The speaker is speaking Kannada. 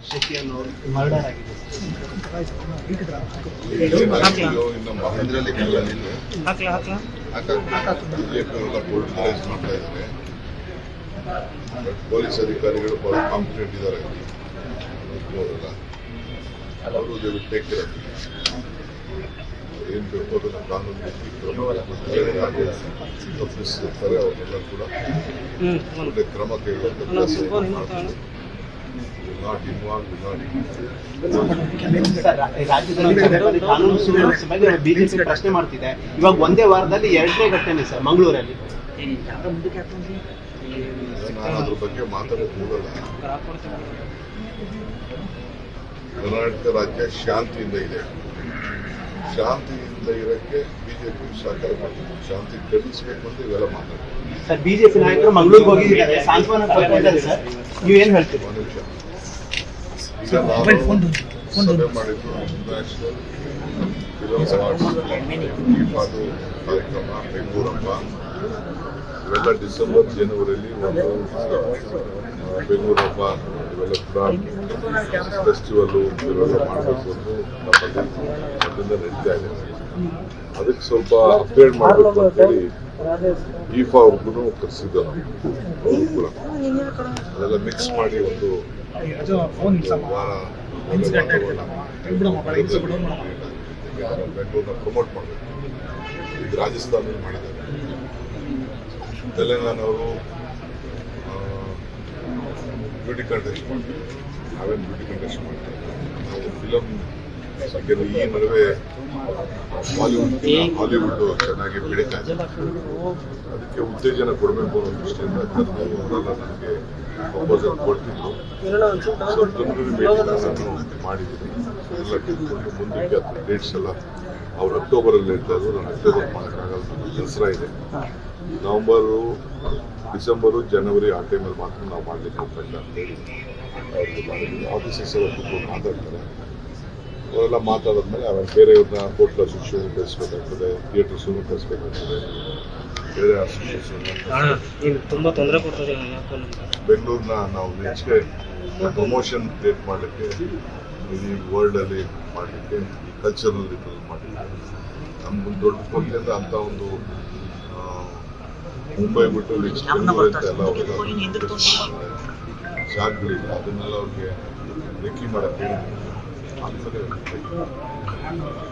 ಶೆಟ್ಟಿ ಅನ್ನೋರು ಮರ್ಡರ್ ಆಗಿದೆ. ಪೊಲೀಸ್ ಅಧಿಕಾರಿಗಳು ಬಹಳ ಕಾಂಪಿಟೆಂಟ್ ಇದ್ದಾರೆ. ಅವರು ಟೇಕ್ ಕೇರ್ ಏನು ಬೇಕು ಅದನ್ನು ಕಾನೂನು ತಪ್ಪಿಸಿರ್ತಾರೆ ಅವರೆಲ್ಲ ಕೂಡ ಒಳ್ಳೆ ಕ್ರಮ ಕೈಗೊಳ್ಳುವಂಥ ಕೆಲಸ ಮಾಡ್ತಾರೆ. ರಾಜ್ಯದಲ್ಲಿ ಕಾನೂನು ಸುವ್ಯವಸ್ಥೆ ಬಗ್ಗೆ ಬಿಜೆಪಿ ಪ್ರಶ್ನೆ ಮಾಡ್ತಿದೆ. ಇವಾಗ ಒಂದೇ ವಾರದಲ್ಲಿ 2ನೇ ಘಟನೆ ಸರ್ ಮಂಗಳೂರಲ್ಲಿ. ನಾನು ಅದ್ರ ಬಗ್ಗೆ ಮಾತಾಡೋಕೆ ಹೋಗಲ್ಲ. ಕರ್ನಾಟಕ ರಾಜ್ಯ ಶಾಂತಿಯಿಂದ ಇದೆ. ಶಾಂತಿಯಿಂದ ಇರೋಕ್ಕೆ ಬಿಜೆಪಿ ಸಹಕಾರ ಮಾಡ್ತೀವಿ. ಶಾಂತಿ ಕೆಡಿಸ್ಬೇಕು ಅಂತ ಇವೆಲ್ಲ ಮಾತಾಡ್ತೀವಿ. ಸರ್ ಬಿಜೆಪಿ ನಾಯಕರು ಮಂಗಳೂರಿಗೆ ಹೋಗಿದ್ದಾರೆ, ಸಾಂತ್ವನ ಕೊಟ್ಟಿದ್ದಾರೆ ಸರ್, ನೀವೇನು ಹೇಳ್ತೀವಿ? ಈಗ ನಾನು ಸಭೆ ಮಾಡಿದ್ದು ನ್ಯಾಷನಲ್ ಫಿಲಮ್ ಅವಾರ್ಡ್ಸ್ ಅದು ಕಾರ್ಯಕ್ರಮ ಬೆಂಗಳೂರಪ್ಪ ಇವೆಲ್ಲ ಡಿಸೆಂಬರ್ ಜನವರಿಯಲ್ಲಿ ಒಂದು ಬೆಂಗಳೂರಪ್ಪ ಇವೆಲ್ಲ ಕೂಡ ಫೆಸ್ಟಿವಲ್ಲು ಇವೆಲ್ಲ ಮಾಡಬೇಕು ಅಂತ ನಮ್ಮಲ್ಲಿ ಅದರಿಂದ ನಡೀತಾ ಇದೆ. ಅದಕ್ಕೆ ಸ್ವಲ್ಪ ಅಪ್ಗ್ರೇಡ್ ಮಾಡಬೇಕು ಅಂತೇಳಿ ಈಫಾ ಅವ್ರಿಗೂ ಕರೆಸಿದ್ದು ಅವರು ಕೂಡ ಅದೆಲ್ಲ ಮಿಕ್ಸ್ ಮಾಡಿ ಒಂದು ವಾರ ಬೆಂಗಳೂರನ್ನ ಪ್ರಮೋಟ್ ಮಾಡಬೇಕು. ಈಗ ರಾಜಸ್ಥಾನದಲ್ಲಿ ಮಾಡಿದ್ದಾರೆ, ತೆಲಂಗಾಣವರು ಬ್ಯೂಟಿ ಕಂಟೆಸ್ಟ್ ಮಾಡ್ತಾರೆ, ನಾವೇನು ಬ್ಯೂಟಿ ಕಂಟೆಸ್ಟ್ ಮಾಡ್ತಾರೆ. ನಾವು ಫಿಲಮ್ ಯಾಕೆಂದ್ರೆ ಈ ನಡುವೆ ಹಾಲಿವುಡ್ ಚೆನ್ನಾಗಿ ಬೆಳೀತಾ ಇದೆ, ಅದಕ್ಕೆ ಉತ್ತೇಜನ ಕೊಡಬೇಕು ಅನ್ನೋ ದೃಷ್ಟಿಯಿಂದ ಅವರೆಲ್ಲ ನನಗೆ ಪ್ರಪೋಸಲ್ ಕೊಡ್ತಿದ್ರು. ನಾನು ಮಾಡಿದ್ದೀನಿ. ಎಲ್ಲ ತಿಳ್ಕೊಂಡು ಮುಂದಕ್ಕೆ ಅದು ಡೇಟ್ಸ್ ಎಲ್ಲ ಅವ್ರು ಅಕ್ಟೋಬರಲ್ಲಿ ಹೇಳ್ತಾ ಇದ್ರು. ನಾನು ಅಕ್ಟೋಬರ್ ಮಾಡೋಕ್ಕಾಗಲ್ಲ, ದಸರಾ ಇದೆ. ನವಂಬರು, ಡಿಸೆಂಬರು, ಜನವರಿ ಆ ಟೈಮಲ್ಲಿ ಮಾತ್ರ ನಾವು ಮಾಡಲಿಕ್ಕೆ ಅವಕಾಶ ಅಂತೇಳಿ ಅವ್ರಿಗೆ ಮಾಡಿದ್ವಿ. ಆಫೀಸರ್ಸ್ ಎಲ್ಲ ಕೂತ್ಕೊಂಡು ಮಾತಾಡ್ತಾರೆ. ಅವರೆಲ್ಲ ಮಾತಾಡಿದ್ಮೇಲೆ ಆಮೇಲೆ ಬೇರೆಯವ್ರನ್ನ ಕೋರ್ಟ್ ಅಸೋಸಿಯೇಷನ್ ಕಳಿಸ್ಬೇಕಾಗ್ತದೆ, ಥಿಯೇಟರ್ಸನ್ನು ಕಳಿಸ್ಬೇಕಾಗ್ತದೆ, ಬೇರೆ ಅಸೋಸಿಯೇಷನ್ ತುಂಬ ತೊಂದರೆ ಕೊಡ್ತಾರೆ. ಬೆಂಗಳೂರನ್ನ ನಾವು ಹೆಚ್ಚಿಗೆ ಪ್ರಮೋಷನ್ ಕ್ರಿಯೇಟ್ ಮಾಡಲಿಕ್ಕೆ, ಇಡೀ ವರ್ಲ್ಡಲ್ಲಿ ಮಾಡಲಿಕ್ಕೆ, ಈ ಕಲ್ಚರಲ್ ಇದ್ರಲ್ಲಿ ಮಾಡಲಿಕ್ಕೆ ನಮ್ಗೊಂದು ದೊಡ್ಡ ಕೊಟ್ಟಿಯಿಂದ ಅಂಥ ಒಂದು ಮುಂಬೈ ಬಿಟ್ಟು ನೆಕ್ಸ್ಟ್ ಬೆಂಗಳೂರು ಅಂತ ಎಲ್ಲ ಜಾಗಗಳಿಲ್ಲ. ಅದನ್ನೆಲ್ಲ ಅವ್ರಿಗೆ ರೆಕ್ಕಿ ಮಾಡೋಕ್ಕೆ ಆಮೇಲೆ